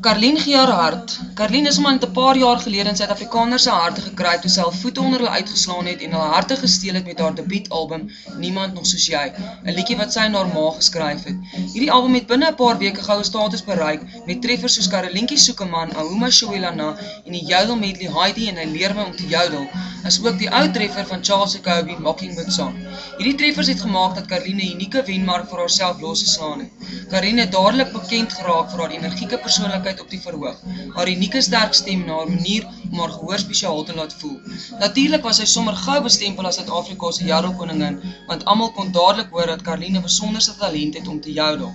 Carlien gee haar hart. Carlien is maar net 'n paar jaar gelede in Suid-Afrikaners se harte gekry toe sy al voete onder hulle uitgeslaan het en hulle harte gesteel het met haar debuutalbum Niemand nog soos jy, 'n liedjie wat sy en haar ma geskryf het. Hierdie album het binne 'n paar weke goue status bereik met treffers soos Karelientjie soek 'n man, Ahuma Showelana en die jodel medley Heidi en hy leer my om te jodel, asook die ou treffer van Charles Jacobi Mockingbird Song. Hierdie treffers het gemaak dat Carlien 'n unieke wenmark vir haarself losgeslaan het. Carlien het dadelik bekend geraak vir haar energieke persoonlikheid op die verhoog, haar unieke sterk stem en haar manier om haar gehoor spesiaal te laat voel. Natuurlik was sy sommer gou bestempel as Suid-Afrika se jodelkoningin, want almal kon dadelik hoor dat Carlien 'n besonderse talent het om te jodel.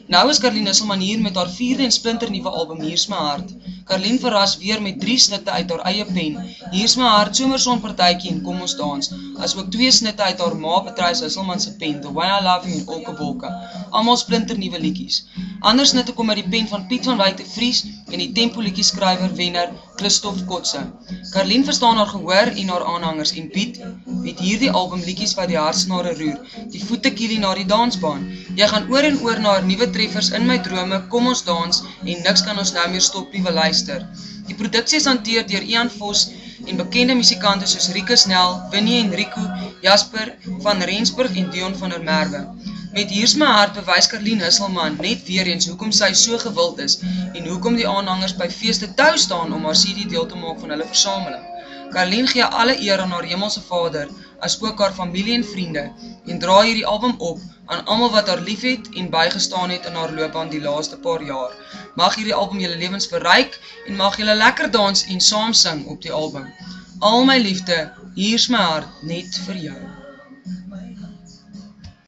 Nou is Carlien Husselman hier met haar 4de en splinternuwe album Hier's my hart. Carlien verras weer met 3 snitte uit haar eie pen, Hier's my hart, Somersonpartytjie en Kom ons dans, asook 2 snitte uit haar ma Patrice Husselman se pen, The Way I Love You en Olke Wolke, almal splinternuwe liedjies. Ander snitte kom uit die pen van Piet van Wyk de Vries en die tempo liedjie skrywer wenner Christoph Kotse. Carlien verstaan haar gehoor en haar aanhangers en bied met hierdie album liedjies wat die hartsnare roer, die voete kielie na die dansbaan. Jy gaan oor en oor na haar nuwe treffers In my drome, Kom ons dans en Niks kan ons nou meer stop, liewe luister. Die produksie is hanteer deur Ian Vos en bekende musikante soos Rika Snell, Winnie en Rico, Jasper van Rensburg en Dion van der Merwe. Met Hier's my hart bewys Carlien Husselman net weer eens hoekom sy so gewild is en hoekom die aanhangers by feeste tou staan om haar CD deel te maak van hulle versameling. Carlien gee alle eer aan haar hemelse Vader, as ook haar familie en vriende, en dra hierdie album op aan almal wat haar liefhet en bygestaan het in haar loopbaan die laaste paar jaar. Mag hierdie album julle lewens verryk en mag julle lekker dans en saam sing op die album. Al my liefde, hier's my hart net vir jou.